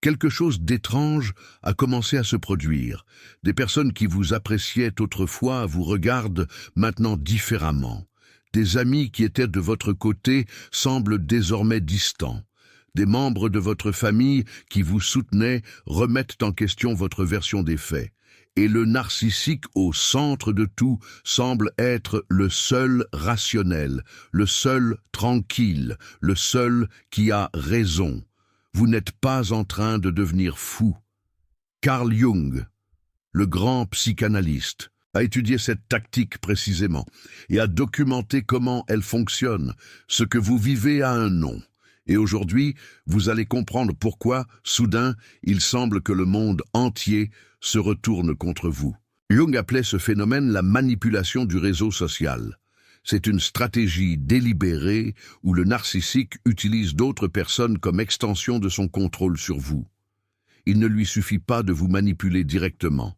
Quelque chose d'étrange a commencé à se produire. Des personnes qui vous appréciaient autrefois vous regardent maintenant différemment. Des amis qui étaient de votre côté semblent désormais distants. Des membres de votre famille qui vous soutenaient remettent en question votre version des faits. Et le narcissique au centre de tout semble être le seul rationnel, le seul tranquille, le seul qui a raison. Vous n'êtes pas en train de devenir fou. Carl Jung, le grand psychanalyste, a étudié cette tactique précisément et a documenté comment elle fonctionne. Ce que vous vivez a un nom. Et aujourd'hui, vous allez comprendre pourquoi, soudain, il semble que le monde entier se retourne contre vous. Jung appelait ce phénomène la manipulation du réseau social. C'est une stratégie délibérée où le narcissique utilise d'autres personnes comme extension de son contrôle sur vous. Il ne lui suffit pas de vous manipuler directement.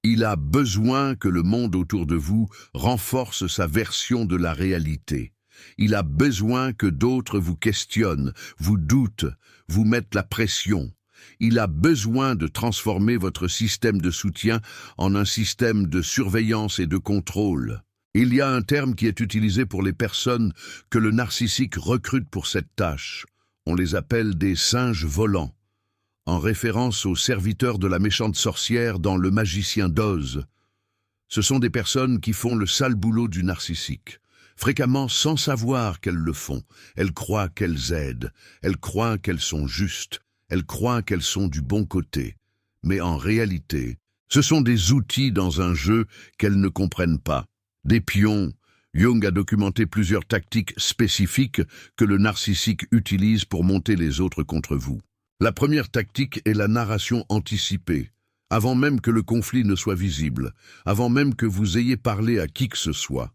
Il a besoin que le monde autour de vous renforce sa version de la réalité. Il a besoin que d'autres vous questionnent, vous doutent, vous mettent la pression. Il a besoin de transformer votre système de soutien en un système de surveillance et de contrôle. Il y a un terme qui est utilisé pour les personnes que le narcissique recrute pour cette tâche. On les appelle des singes volants, en référence aux serviteurs de la méchante sorcière dans Le Magicien d'Oz. Ce sont des personnes qui font le sale boulot du narcissique. Fréquemment sans savoir qu'elles le font. Elles croient qu'elles aident, elles croient qu'elles sont justes, elles croient qu'elles sont du bon côté. Mais en réalité, ce sont des outils dans un jeu qu'elles ne comprennent pas. Des pions. Jung a documenté plusieurs tactiques spécifiques que le narcissique utilise pour monter les autres contre vous. La première tactique est la narration anticipée. Avant même que le conflit ne soit visible, avant même que vous ayez parlé à qui que ce soit,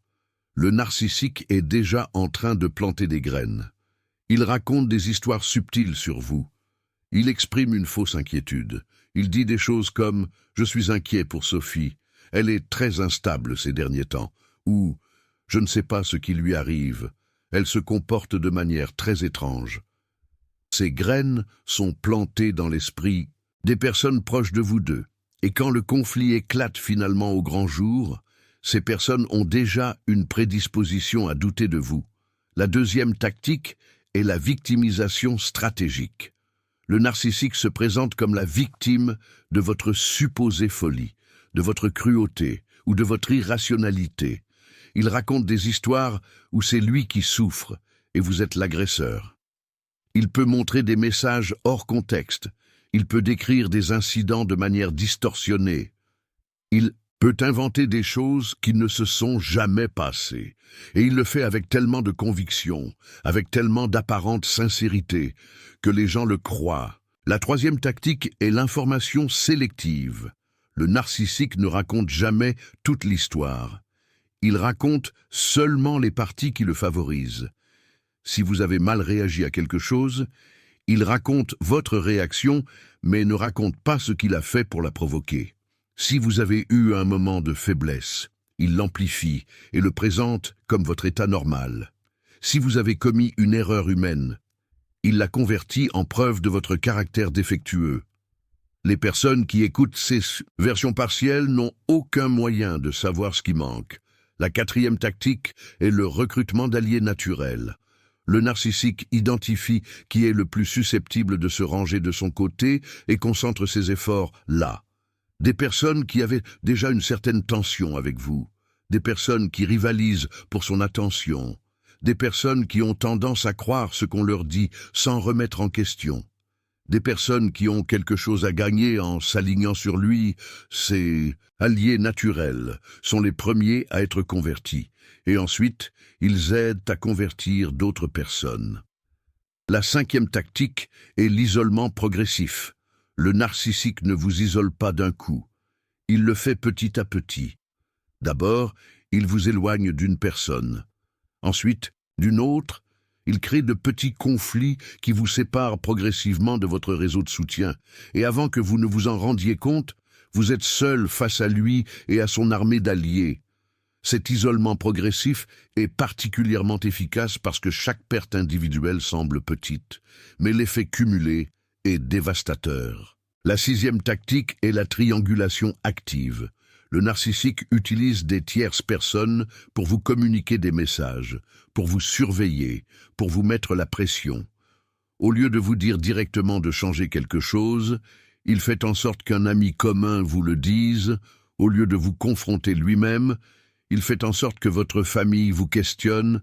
le narcissique est déjà en train de planter des graines. Il raconte des histoires subtiles sur vous. Il exprime une fausse inquiétude. Il dit des choses comme « Je suis inquiet pour Sophie. Elle est très instable ces derniers temps. » ou « Je ne sais pas ce qui lui arrive. Elle se comporte de manière très étrange. » Ces graines sont plantées dans l'esprit des personnes proches de vous deux. Et quand le conflit éclate finalement au grand jour, ces personnes ont déjà une prédisposition à douter de vous. La deuxième tactique est la victimisation stratégique. Le narcissique se présente comme la victime de votre supposée folie, de votre cruauté ou de votre irrationalité. Il raconte des histoires où c'est lui qui souffre et vous êtes l'agresseur. Il peut montrer des messages hors contexte. Il peut décrire des incidents de manière distorsionnée. Il peut inventer des choses qui ne se sont jamais passées. Et il le fait avec tellement de conviction, avec tellement d'apparente sincérité, que les gens le croient. La troisième tactique est l'information sélective. Le narcissique ne raconte jamais toute l'histoire. Il raconte seulement les parties qui le favorisent. Si vous avez mal réagi à quelque chose, il raconte votre réaction, mais ne raconte pas ce qu'il a fait pour la provoquer. Si vous avez eu un moment de faiblesse, il l'amplifie et le présente comme votre état normal. Si vous avez commis une erreur humaine, il la convertit en preuve de votre caractère défectueux. Les personnes qui écoutent ces versions partielles n'ont aucun moyen de savoir ce qui manque. La quatrième tactique est le recrutement d'alliés naturels. Le narcissique identifie qui est le plus susceptible de se ranger de son côté et concentre ses efforts là. Des personnes qui avaient déjà une certaine tension avec vous, des personnes qui rivalisent pour son attention, des personnes qui ont tendance à croire ce qu'on leur dit sans remettre en question, des personnes qui ont quelque chose à gagner en s'alignant sur lui. Ces alliés naturels sont les premiers à être convertis, et ensuite, ils aident à convertir d'autres personnes. La cinquième tactique est l'isolement progressif. Le narcissique ne vous isole pas d'un coup. Il le fait petit à petit. D'abord, il vous éloigne d'une personne. Ensuite, d'une autre, il crée de petits conflits qui vous séparent progressivement de votre réseau de soutien. Et avant que vous ne vous en rendiez compte, vous êtes seul face à lui et à son armée d'alliés. Cet isolement progressif est particulièrement efficace parce que chaque perte individuelle semble petite, mais l'effet cumulé et dévastateur. La sixième tactique est la triangulation active. Le narcissique utilise des tierces personnes pour vous communiquer des messages, pour vous surveiller, pour vous mettre la pression. Au lieu de vous dire directement de changer quelque chose, il fait en sorte qu'un ami commun vous le dise. Au lieu de vous confronter lui-même, il fait en sorte que votre famille vous questionne.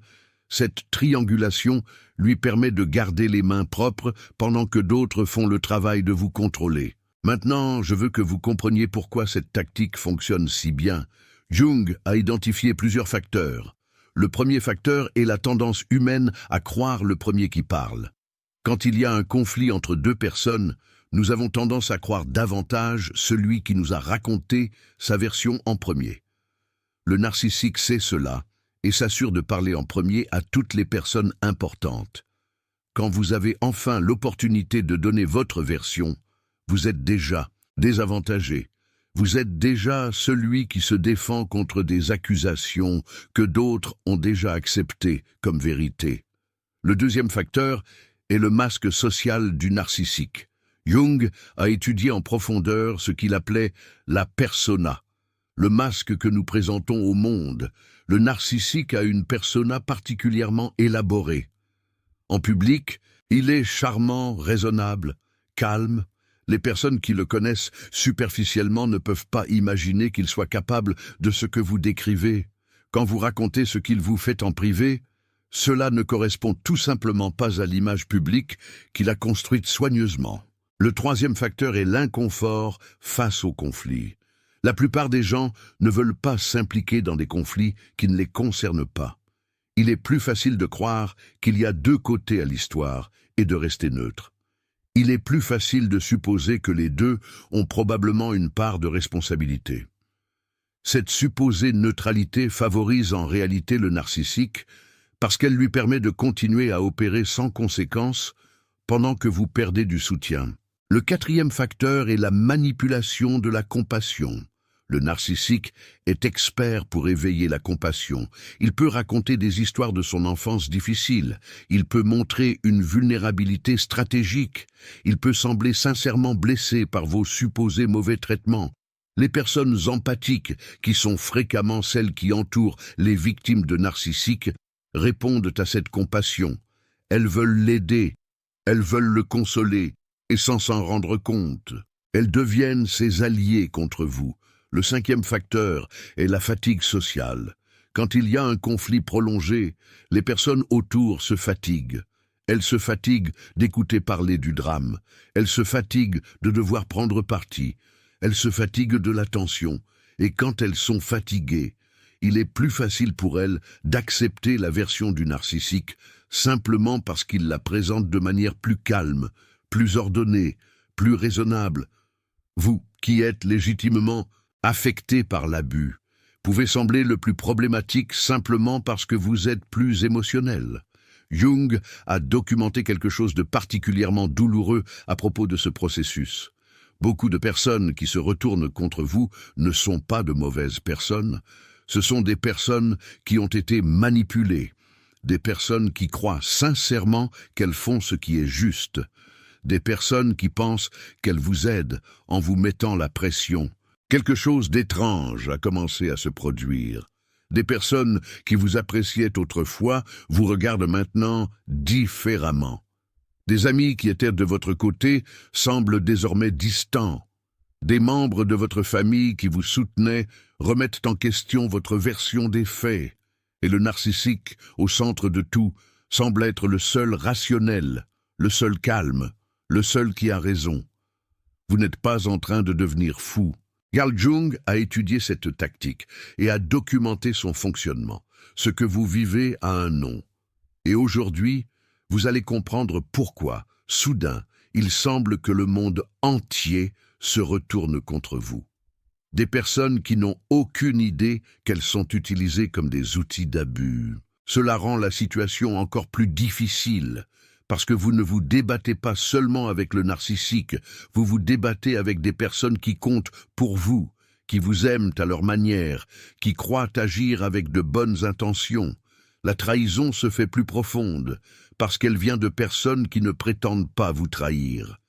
Cette triangulation lui permet de garder les mains propres pendant que d'autres font le travail de vous contrôler. Maintenant, je veux que vous compreniez pourquoi cette tactique fonctionne si bien. Jung a identifié plusieurs facteurs. Le premier facteur est la tendance humaine à croire le premier qui parle. Quand il y a un conflit entre deux personnes, nous avons tendance à croire davantage celui qui nous a raconté sa version en premier. Le narcissique sait cela et s'assure de parler en premier à toutes les personnes importantes. Quand vous avez enfin l'opportunité de donner votre version, vous êtes déjà désavantagé. Vous êtes déjà celui qui se défend contre des accusations que d'autres ont déjà acceptées comme vérité. Le deuxième facteur est le masque social du narcissique. Jung a étudié en profondeur ce qu'il appelait la persona, le masque que nous présentons au monde. Le narcissique a une persona particulièrement élaborée. En public, il est charmant, raisonnable, calme. Les personnes qui le connaissent superficiellement ne peuvent pas imaginer qu'il soit capable de ce que vous décrivez. Quand vous racontez ce qu'il vous fait en privé, cela ne correspond tout simplement pas à l'image publique qu'il a construite soigneusement. Le troisième facteur est l'inconfort face au conflit. La plupart des gens ne veulent pas s'impliquer dans des conflits qui ne les concernent pas. Il est plus facile de croire qu'il y a deux côtés à l'histoire et de rester neutre. Il est plus facile de supposer que les deux ont probablement une part de responsabilité. Cette supposée neutralité favorise en réalité le narcissique parce qu'elle lui permet de continuer à opérer sans conséquence pendant que vous perdez du soutien. Le quatrième facteur est la manipulation de la compassion. Le narcissique est expert pour éveiller la compassion. Il peut raconter des histoires de son enfance difficile. Il peut montrer une vulnérabilité stratégique. Il peut sembler sincèrement blessé par vos supposés mauvais traitements. Les personnes empathiques, qui sont fréquemment celles qui entourent les victimes de narcissiques, répondent à cette compassion. Elles veulent l'aider. Elles veulent le consoler, et sans s'en rendre compte. Elles deviennent ses alliés contre vous. Le cinquième facteur est la fatigue sociale. Quand il y a un conflit prolongé, les personnes autour se fatiguent. Elles se fatiguent d'écouter parler du drame. Elles se fatiguent de devoir prendre parti. Elles se fatiguent de l'attention. Et quand elles sont fatiguées, il est plus facile pour elles d'accepter la version du narcissique simplement parce qu'il la présente de manière plus calme, plus ordonnée, plus raisonnable. Vous, qui êtes légitimement affecté par l'abus, pouvez sembler le plus problématique simplement parce que vous êtes plus émotionnel. Jung a documenté quelque chose de particulièrement douloureux à propos de ce processus. Beaucoup de personnes qui se retournent contre vous ne sont pas de mauvaises personnes. Ce sont des personnes qui ont été manipulées, des personnes qui croient sincèrement qu'elles font ce qui est juste, des personnes qui pensent qu'elles vous aident en vous mettant la pression. Quelque chose d'étrange a commencé à se produire. Des personnes qui vous appréciaient autrefois vous regardent maintenant différemment. Des amis qui étaient de votre côté semblent désormais distants. Des membres de votre famille qui vous soutenaient remettent en question votre version des faits. Et le narcissique, au centre de tout, semble être le seul rationnel, le seul calme, le seul qui a raison. Vous n'êtes pas en train de devenir fou. Carl Jung a étudié cette tactique et a documenté son fonctionnement. Ce que vous vivez a un nom. Et aujourd'hui, vous allez comprendre pourquoi, soudain, il semble que le monde entier se retourne contre vous. Des personnes qui n'ont aucune idée qu'elles sont utilisées comme des outils d'abus. Cela rend la situation encore plus difficile, parce que vous ne vous débattez pas seulement avec le narcissique, vous vous débattez avec des personnes qui comptent pour vous, qui vous aiment à leur manière, qui croient agir avec de bonnes intentions. La trahison se fait plus profonde, parce qu'elle vient de personnes qui ne prétendent pas vous trahir.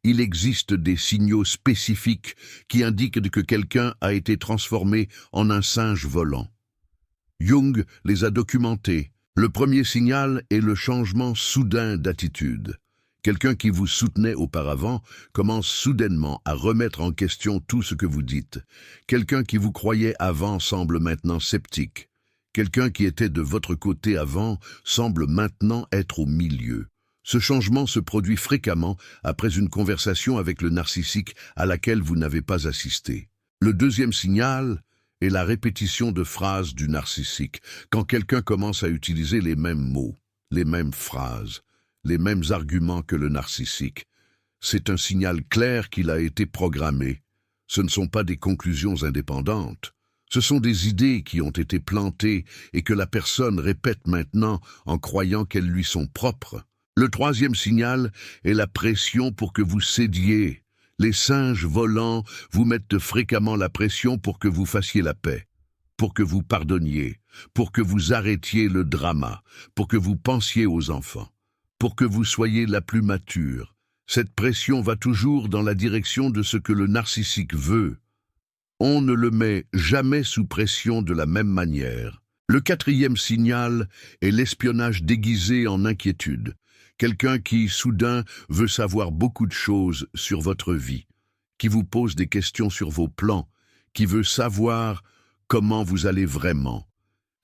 il existe des signaux spécifiques qui indiquent que quelqu'un a été transformé en un singe volant. Jung les a documentés. Le premier signal est le changement soudain d'attitude. Quelqu'un qui vous soutenait auparavant commence soudainement à remettre en question tout ce que vous dites. Quelqu'un qui vous croyait avant semble maintenant sceptique. Quelqu'un qui était de votre côté avant semble maintenant être au milieu. Ce changement se produit fréquemment après une conversation avec le narcissique à laquelle vous n'avez pas assisté. Le deuxième signal est la répétition de phrases du narcissique, quand quelqu'un commence à utiliser les mêmes mots, les mêmes phrases, les mêmes arguments que le narcissique. C'est un signal clair qu'il a été programmé. Ce ne sont pas des conclusions indépendantes. Ce sont des idées qui ont été plantées et que la personne répète maintenant en croyant qu'elles lui sont propres. Le troisième signal est la pression pour que vous cédiez. Les singes volants vous mettent fréquemment la pression pour que vous fassiez la paix, pour que vous pardonniez, pour que vous arrêtiez le drama, pour que vous pensiez aux enfants, pour que vous soyez la plus mature. Cette pression va toujours dans la direction de ce que le narcissique veut. On ne le met jamais sous pression de la même manière. Le quatrième signal est l'espionnage déguisé en inquiétude. Quelqu'un qui, soudain, veut savoir beaucoup de choses sur votre vie, qui vous pose des questions sur vos plans, qui veut savoir comment vous allez vraiment.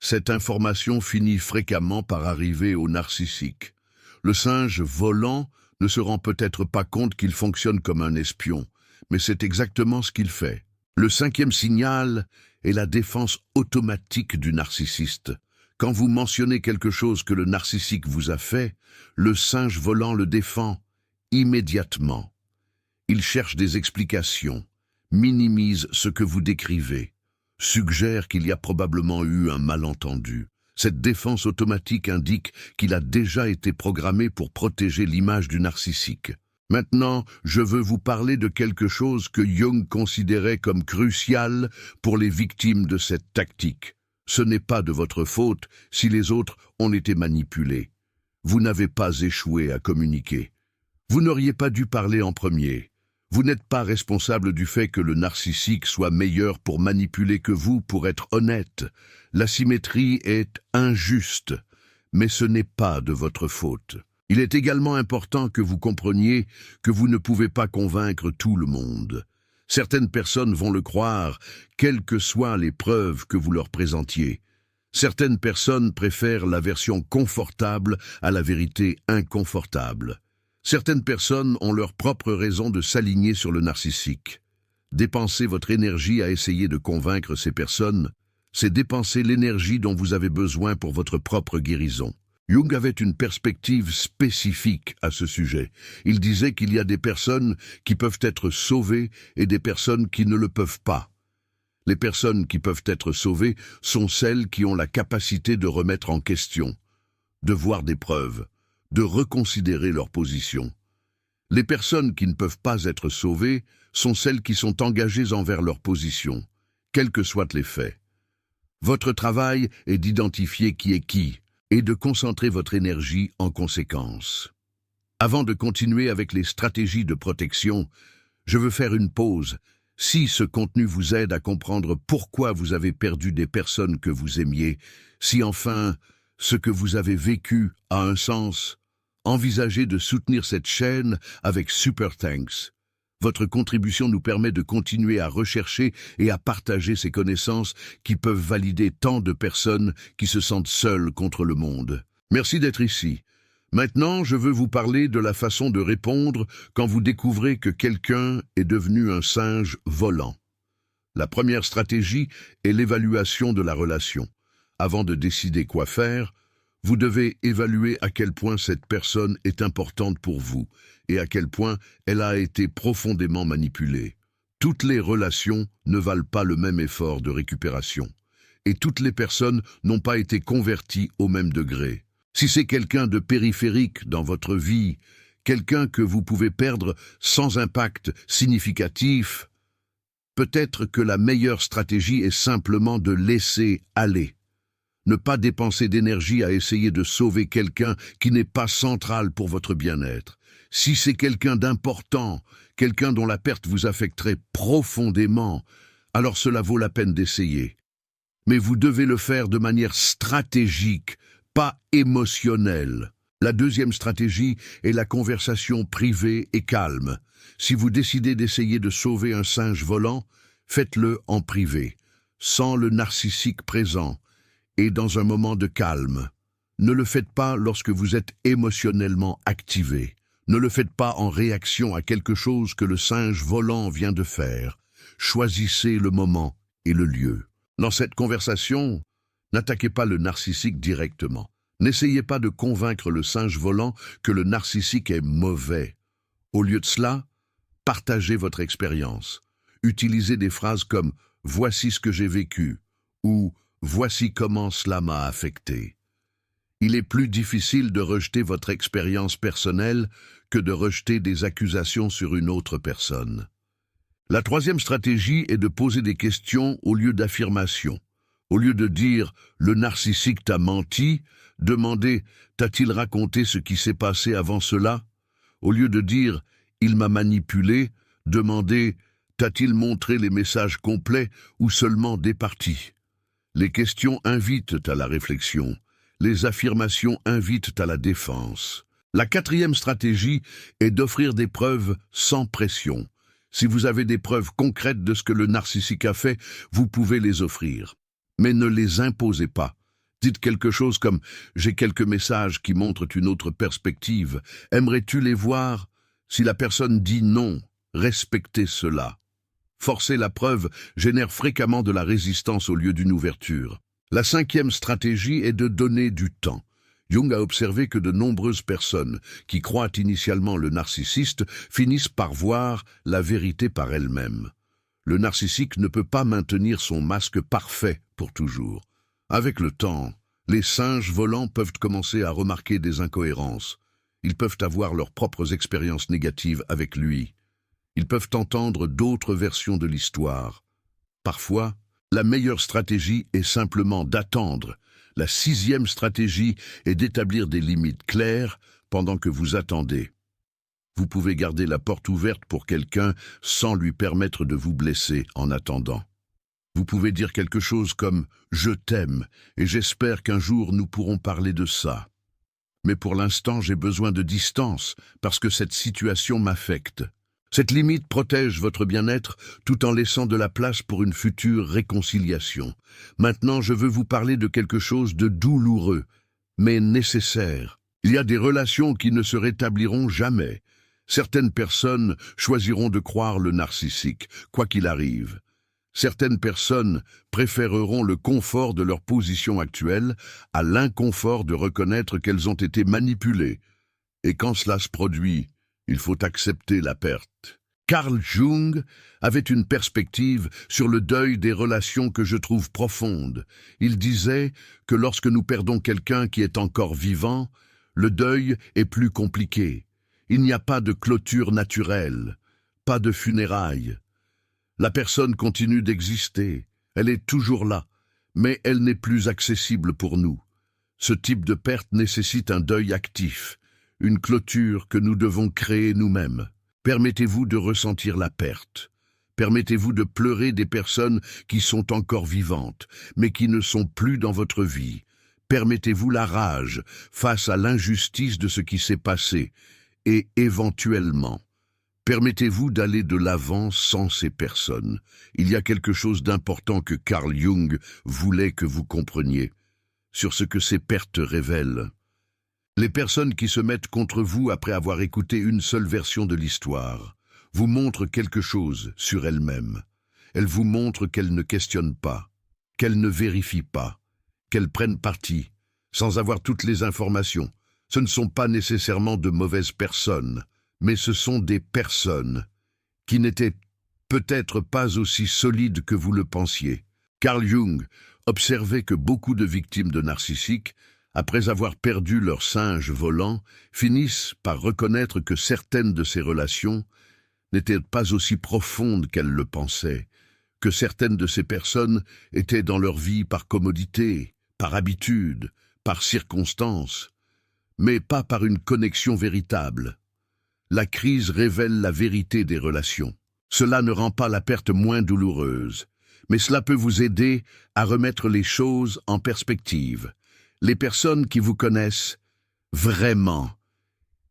Cette information finit fréquemment par arriver au narcissique. Le singe volant ne se rend peut-être pas compte qu'il fonctionne comme un espion, mais c'est exactement ce qu'il fait. Le cinquième signal est la défense automatique du narcissiste. Quand vous mentionnez quelque chose que le narcissique vous a fait, le singe volant le défend immédiatement. Il cherche des explications, minimise ce que vous décrivez, suggère qu'il y a probablement eu un malentendu. Cette défense automatique indique qu'il a déjà été programmé pour protéger l'image du narcissique. Maintenant, je veux vous parler de quelque chose que Jung considérait comme crucial pour les victimes de cette tactique. Ce n'est pas de votre faute si les autres ont été manipulés. Vous n'avez pas échoué à communiquer. Vous n'auriez pas dû parler en premier. Vous n'êtes pas responsable du fait que le narcissique soit meilleur pour manipuler que vous pour être honnête. L'asymétrie est injuste, mais ce n'est pas de votre faute. Il est également important que vous compreniez que vous ne pouvez pas convaincre tout le monde. Certaines personnes vont le croire, quelles que soient les preuves que vous leur présentiez. Certaines personnes préfèrent la version confortable à la vérité inconfortable. Certaines personnes ont leur propre raison de s'aligner sur le narcissique. Dépenser votre énergie à essayer de convaincre ces personnes, c'est dépenser l'énergie dont vous avez besoin pour votre propre guérison. Jung avait une perspective spécifique à ce sujet. Il disait qu'il y a des personnes qui peuvent être sauvées et des personnes qui ne le peuvent pas. Les personnes qui peuvent être sauvées sont celles qui ont la capacité de remettre en question, de voir des preuves, de reconsidérer leur position. Les personnes qui ne peuvent pas être sauvées sont celles qui sont engagées envers leur position, quels que soient les faits. Votre travail est d'identifier qui est qui, et de concentrer votre énergie en conséquence. Avant de continuer avec les stratégies de protection, je veux faire une pause. Si ce contenu vous aide à comprendre pourquoi vous avez perdu des personnes que vous aimiez, si enfin ce que vous avez vécu a un sens, envisagez de soutenir cette chaîne avec Super Thanks. Votre contribution nous permet de continuer à rechercher et à partager ces connaissances qui peuvent valider tant de personnes qui se sentent seules contre le monde. Merci d'être ici. Maintenant, je veux vous parler de la façon de répondre quand vous découvrez que quelqu'un est devenu un singe volant. La première stratégie est l'évaluation de la relation. Avant de décider quoi faire, vous devez évaluer à quel point cette personne est importante pour vous et à quel point elle a été profondément manipulée. Toutes les relations ne valent pas le même effort de récupération. Et toutes les personnes n'ont pas été converties au même degré. Si c'est quelqu'un de périphérique dans votre vie, quelqu'un que vous pouvez perdre sans impact significatif, peut-être que la meilleure stratégie est simplement de laisser aller. Ne pas dépenser d'énergie à essayer de sauver quelqu'un qui n'est pas central pour votre bien-être. Si c'est quelqu'un d'important, quelqu'un dont la perte vous affecterait profondément, alors cela vaut la peine d'essayer. Mais vous devez le faire de manière stratégique, pas émotionnelle. La deuxième stratégie est la conversation privée et calme. Si vous décidez d'essayer de sauver un singe volant, faites-le en privé, sans le narcissique présent, et dans un moment de calme. Ne le faites pas lorsque vous êtes émotionnellement activé. Ne le faites pas en réaction à quelque chose que le singe volant vient de faire. Choisissez le moment et le lieu. Dans cette conversation, n'attaquez pas le narcissique directement. N'essayez pas de convaincre le singe volant que le narcissique est mauvais. Au lieu de cela, partagez votre expérience. Utilisez des phrases comme « voici ce que j'ai vécu » ou « voici comment cela m'a affecté ». Il est plus difficile de rejeter votre expérience personnelle que de rejeter des accusations sur une autre personne. La troisième stratégie est de poser des questions au lieu d'affirmations. Au lieu de dire « le narcissique t'a menti », demandez « t'a-t-il raconté ce qui s'est passé avant cela ?» Au lieu de dire « il m'a manipulé », demandez « t'a-t-il montré les messages complets ou seulement des parties ?» Les questions invitent à la réflexion. Les affirmations invitent à la défense. La quatrième stratégie est d'offrir des preuves sans pression. Si vous avez des preuves concrètes de ce que le narcissique a fait, vous pouvez les offrir. Mais ne les imposez pas. Dites quelque chose comme « j'ai quelques messages qui montrent une autre perspective. Aimerais-tu les voir ?» Si la personne dit non, respectez cela. Forcer la preuve génère fréquemment de la résistance au lieu d'une ouverture. La cinquième stratégie est de donner du temps. Jung a observé que de nombreuses personnes qui croient initialement le narcissiste finissent par voir la vérité par elles-mêmes. Le narcissique ne peut pas maintenir son masque parfait pour toujours. Avec le temps, les singes volants peuvent commencer à remarquer des incohérences. Ils peuvent avoir leurs propres expériences négatives avec lui. Ils peuvent entendre d'autres versions de l'histoire. Parfois, la meilleure stratégie est simplement d'attendre. La sixième stratégie est d'établir des limites claires pendant que vous attendez. Vous pouvez garder la porte ouverte pour quelqu'un sans lui permettre de vous blesser en attendant. Vous pouvez dire quelque chose comme « je t'aime et j'espère qu'un jour nous pourrons parler de ça. Mais pour l'instant j'ai besoin de distance parce que cette situation m'affecte. » Cette limite protège votre bien-être tout en laissant de la place pour une future réconciliation. Maintenant, je veux vous parler de quelque chose de douloureux, mais nécessaire. Il y a des relations qui ne se rétabliront jamais. Certaines personnes choisiront de croire le narcissique, quoi qu'il arrive. Certaines personnes préféreront le confort de leur position actuelle à l'inconfort de reconnaître qu'elles ont été manipulées. Et quand cela se produit, il faut accepter la perte. Carl Jung avait une perspective sur le deuil des relations que je trouve profonde. Il disait que lorsque nous perdons quelqu'un qui est encore vivant, le deuil est plus compliqué. Il n'y a pas de clôture naturelle, pas de funérailles. La personne continue d'exister, elle est toujours là, mais elle n'est plus accessible pour nous. Ce type de perte nécessite un deuil actif, une clôture que nous devons créer nous-mêmes. Permettez-vous de ressentir la perte. Permettez-vous de pleurer des personnes qui sont encore vivantes, mais qui ne sont plus dans votre vie. Permettez-vous la rage face à l'injustice de ce qui s'est passé, et éventuellement, permettez-vous d'aller de l'avant sans ces personnes. Il y a quelque chose d'important que Carl Jung voulait que vous compreniez, sur ce que ces pertes révèlent. Les personnes qui se mettent contre vous après avoir écouté une seule version de l'histoire vous montrent quelque chose sur elles-mêmes. Elles vous montrent qu'elles ne questionnent pas, qu'elles ne vérifient pas, qu'elles prennent parti, sans avoir toutes les informations. Ce ne sont pas nécessairement de mauvaises personnes, mais ce sont des personnes qui n'étaient peut-être pas aussi solides que vous le pensiez. Carl Jung observait que beaucoup de victimes de narcissiques, après avoir perdu leur singe volant, finissent par reconnaître que certaines de ces relations n'étaient pas aussi profondes qu'elles le pensaient, que certaines de ces personnes étaient dans leur vie par commodité, par habitude, par circonstance, mais pas par une connexion véritable. La crise révèle la vérité des relations. Cela ne rend pas la perte moins douloureuse, mais cela peut vous aider à remettre les choses en perspective. Les personnes qui vous connaissent vraiment,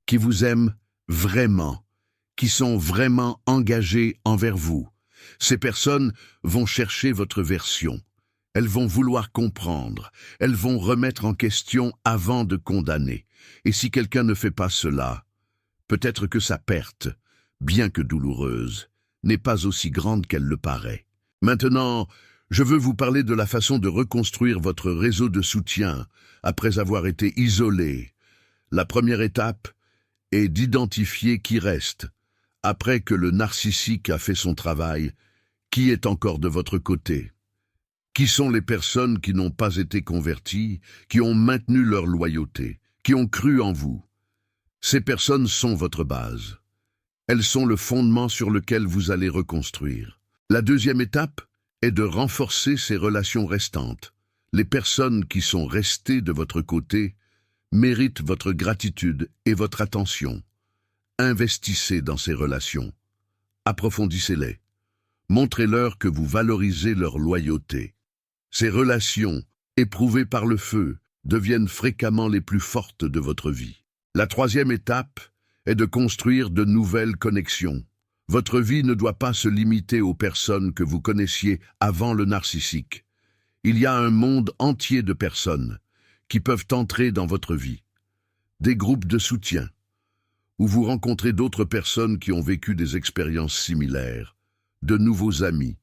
qui vous aiment vraiment, qui sont vraiment engagées envers vous, ces personnes vont chercher votre version. Elles vont vouloir comprendre, elles vont remettre en question avant de condamner. Et si quelqu'un ne fait pas cela, peut-être que sa perte, bien que douloureuse, n'est pas aussi grande qu'elle le paraît. Maintenant, je veux vous parler de la façon de reconstruire votre réseau de soutien après avoir été isolé. La première étape est d'identifier qui reste. Après que le narcissique a fait son travail, qui est encore de votre côté? Qui sont les personnes qui n'ont pas été converties, qui ont maintenu leur loyauté, qui ont cru en vous? Ces personnes sont votre base. Elles sont le fondement sur lequel vous allez reconstruire. La deuxième étape est de renforcer ces relations restantes. Les personnes qui sont restées de votre côté méritent votre gratitude et votre attention. Investissez dans ces relations. Approfondissez-les. Montrez-leur que vous valorisez leur loyauté. Ces relations, éprouvées par le feu, deviennent fréquemment les plus fortes de votre vie. La troisième étape est de construire de nouvelles connexions. Votre vie ne doit pas se limiter aux personnes que vous connaissiez avant le narcissique. Il y a un monde entier de personnes qui peuvent entrer dans votre vie. Des groupes de soutien, où vous rencontrez d'autres personnes qui ont vécu des expériences similaires, de nouveaux amis,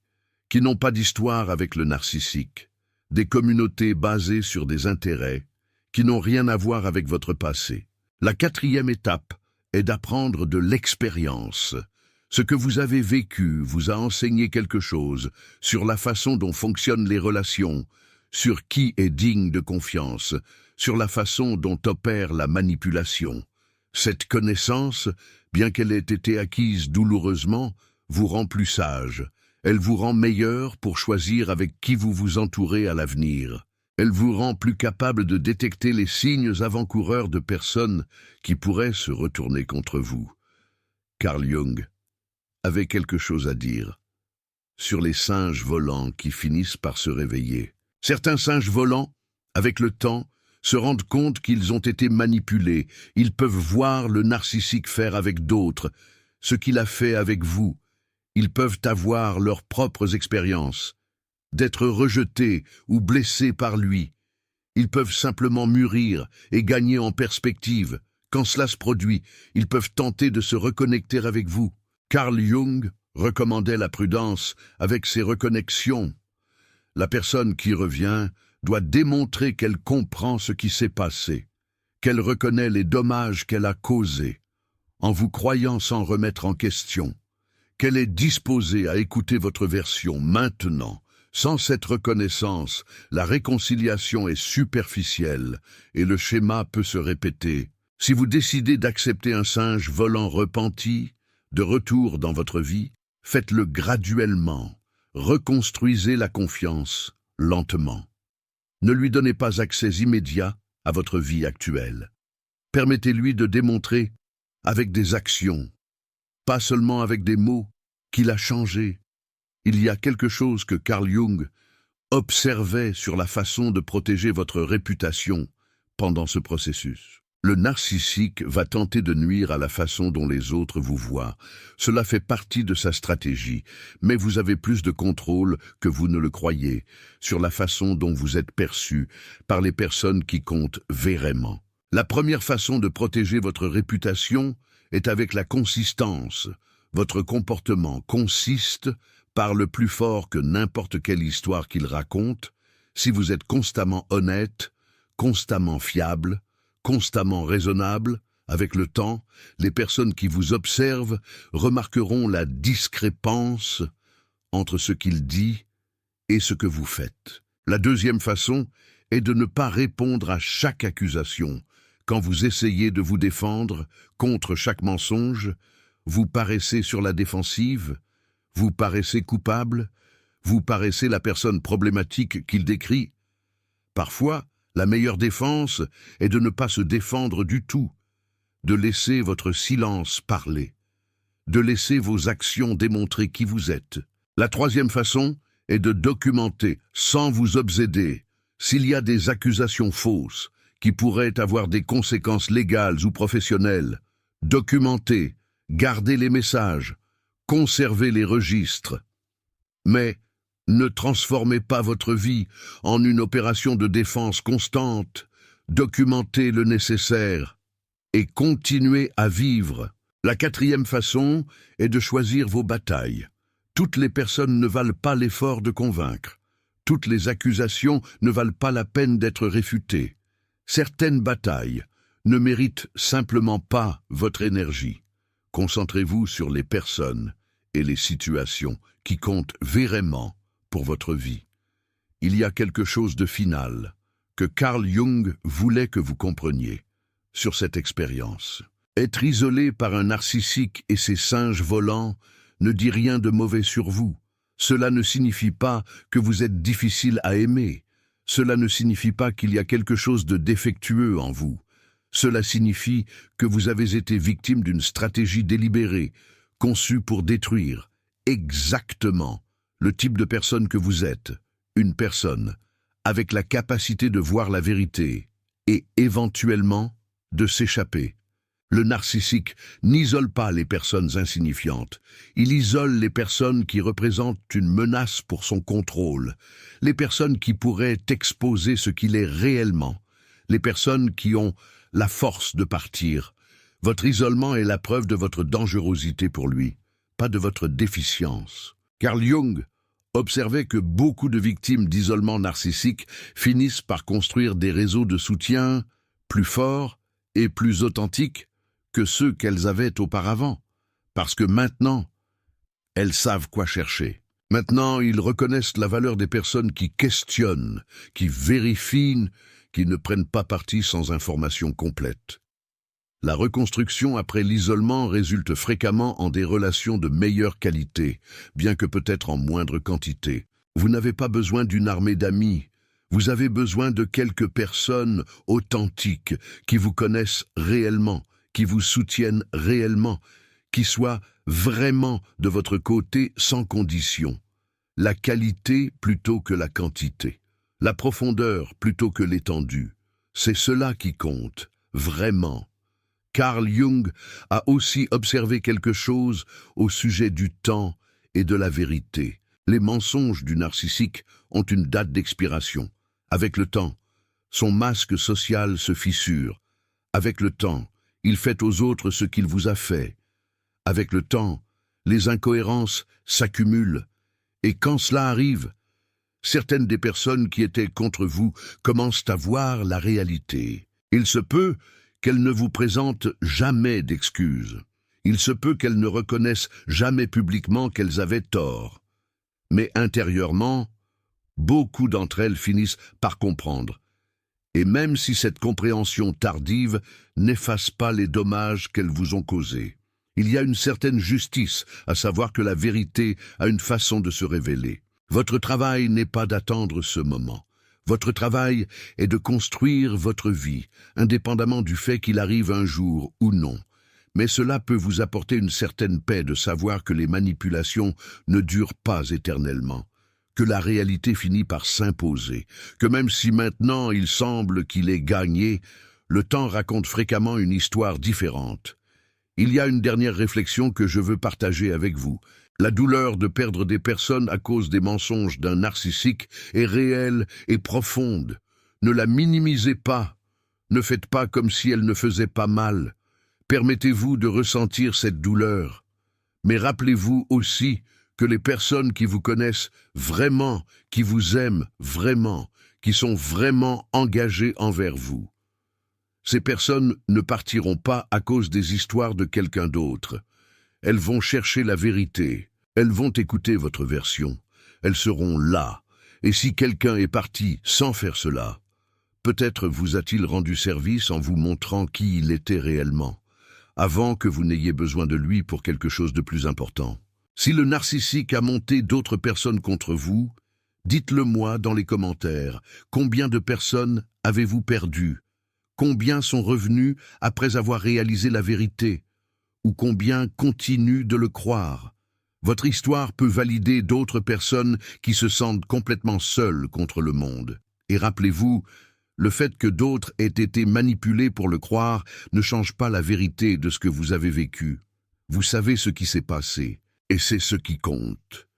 qui n'ont pas d'histoire avec le narcissique, des communautés basées sur des intérêts qui n'ont rien à voir avec votre passé. La quatrième étape est d'apprendre de l'expérience. Ce que vous avez vécu vous a enseigné quelque chose sur la façon dont fonctionnent les relations, sur qui est digne de confiance, sur la façon dont opère la manipulation. Cette connaissance, bien qu'elle ait été acquise douloureusement, vous rend plus sage. Elle vous rend meilleur pour choisir avec qui vous vous entourez à l'avenir. Elle vous rend plus capable de détecter les signes avant-coureurs de personnes qui pourraient se retourner contre vous. Carl Jung avait quelque chose à dire sur les singes volants qui finissent par se réveiller. Certains singes volants, avec le temps, se rendent compte qu'ils ont été manipulés. Ils peuvent voir le narcissique faire avec d'autres ce qu'il a fait avec vous. Ils peuvent avoir leurs propres expériences, d'être rejetés ou blessés par lui. Ils peuvent simplement mûrir et gagner en perspective. Quand cela se produit, ils peuvent tenter de se reconnecter avec vous. Carl Jung recommandait la prudence avec ses reconnexions. La personne qui revient doit démontrer qu'elle comprend ce qui s'est passé, qu'elle reconnaît les dommages qu'elle a causés, en vous croyant sans remettre en question, qu'elle est disposée à écouter votre version maintenant. Sans cette reconnaissance, la réconciliation est superficielle et le schéma peut se répéter. Si vous décidez d'accepter un singe volant repenti, de retour dans votre vie, faites-le graduellement. Reconstruisez la confiance, lentement. Ne lui donnez pas accès immédiat à votre vie actuelle. Permettez-lui de démontrer, avec des actions, pas seulement avec des mots, qu'il a changé. Il y a quelque chose que Carl Jung observait sur la façon de protéger votre réputation pendant ce processus. Le narcissique va tenter de nuire à la façon dont les autres vous voient. Cela fait partie de sa stratégie, mais vous avez plus de contrôle que vous ne le croyez sur la façon dont vous êtes perçu par les personnes qui comptent vraiment. La première façon de protéger votre réputation est avec la consistance. Votre comportement consiste, parle plus fort que n'importe quelle histoire qu'il raconte, si vous êtes constamment honnête, constamment fiable, constamment raisonnable. Avec le temps, les personnes qui vous observent remarqueront la discrépance entre ce qu'il dit et ce que vous faites. La deuxième façon est de ne pas répondre à chaque accusation. Quand vous essayez de vous défendre contre chaque mensonge, vous paraissez sur la défensive, vous paraissez coupable, vous paraissez la personne problématique qu'il décrit. Parfois, la meilleure défense est de ne pas se défendre du tout. de laisser votre silence parler, de laisser vos actions démontrer qui vous êtes. La troisième façon est de documenter, sans vous obséder, s'il y a des accusations fausses qui pourraient avoir des conséquences légales ou professionnelles. Documentez, gardez les messages, conservez les registres. Mais ne transformez pas votre vie en une opération de défense constante. Documentez le nécessaire et continuez à vivre. La quatrième façon est de choisir vos batailles. Toutes les personnes ne valent pas l'effort de convaincre. Toutes les accusations ne valent pas la peine d'être réfutées. Certaines batailles ne méritent simplement pas votre énergie. Concentrez-vous sur les personnes et les situations qui comptent vraiment pour votre vie. Il y a quelque chose de final que Carl Jung voulait que vous compreniez sur cette expérience. Être isolé par un narcissique et ses singes volants ne dit rien de mauvais sur vous. Cela ne signifie pas que vous êtes difficile à aimer. Cela ne signifie pas qu'il y a quelque chose de défectueux en vous. Cela signifie que vous avez été victime d'une stratégie délibérée, conçue pour détruire exactement le type de personne que vous êtes, une personne avec la capacité de voir la vérité et éventuellement de s'échapper. Le narcissique n'isole pas les personnes insignifiantes. Il isole les personnes qui représentent une menace pour son contrôle, les personnes qui pourraient exposer ce qu'il est réellement, les personnes qui ont la force de partir. Votre isolement est la preuve de votre dangerosité pour lui, pas de votre déficience. Carl Jung observait que beaucoup de victimes d'isolement narcissique finissent par construire des réseaux de soutien plus forts et plus authentiques que ceux qu'elles avaient auparavant, parce que maintenant, elles savent quoi chercher. Maintenant, ils reconnaissent la valeur des personnes qui questionnent, qui vérifient, qui ne prennent pas parti sans information complète. La reconstruction après l'isolement résulte fréquemment en des relations de meilleure qualité, bien que peut-être en moindre quantité. Vous n'avez pas besoin d'une armée d'amis. Vous avez besoin de quelques personnes authentiques qui vous connaissent réellement, qui vous soutiennent réellement, qui soient vraiment de votre côté sans condition. La qualité plutôt que la quantité. La profondeur plutôt que l'étendue. C'est cela qui compte, vraiment. Carl Jung a aussi observé quelque chose au sujet du temps et de la vérité. Les mensonges du narcissique ont une date d'expiration. Avec le temps, son masque social se fissure. Avec le temps, il fait aux autres ce qu'il vous a fait. Avec le temps, les incohérences s'accumulent. Et quand cela arrive, certaines des personnes qui étaient contre vous commencent à voir la réalité. Il se peut qu'elles ne vous présentent jamais d'excuses. Il se peut qu'elles ne reconnaissent jamais publiquement qu'elles avaient tort. Mais intérieurement, beaucoup d'entre elles finissent par comprendre. Et même si cette compréhension tardive n'efface pas les dommages qu'elles vous ont causés, il y a une certaine justice à savoir que la vérité a une façon de se révéler. Votre travail n'est pas d'attendre ce moment. Votre travail est de construire votre vie, indépendamment du fait qu'il arrive un jour ou non. Mais cela peut vous apporter une certaine paix de savoir que les manipulations ne durent pas éternellement, que la réalité finit par s'imposer, que même si maintenant il semble qu'il est gagné, le temps raconte fréquemment une histoire différente. Il y a une dernière réflexion que je veux partager avec vous. La douleur de perdre des personnes à cause des mensonges d'un narcissique est réelle et profonde. Ne la minimisez pas. Ne faites pas comme si elle ne faisait pas mal. Permettez-vous de ressentir cette douleur. Mais rappelez-vous aussi que les personnes qui vous connaissent vraiment, qui vous aiment vraiment, qui sont vraiment engagées envers vous, ces personnes ne partiront pas à cause des histoires de quelqu'un d'autre. Elles vont chercher la vérité. Elles vont écouter votre version. Elles seront là. Et si quelqu'un est parti sans faire cela, peut-être vous a-t-il rendu service en vous montrant qui il était réellement, avant que vous n'ayez besoin de lui pour quelque chose de plus important. Si le narcissique a monté d'autres personnes contre vous, dites-le moi dans les commentaires. Combien de personnes avez-vous perdu? Combien sont revenus après avoir réalisé la vérité? Ou combien continuent de le croire? Votre histoire peut valider d'autres personnes qui se sentent complètement seules contre le monde. Et rappelez-vous, le fait que d'autres aient été manipulés pour le croire ne change pas la vérité de ce que vous avez vécu. Vous savez ce qui s'est passé, et c'est ce qui compte.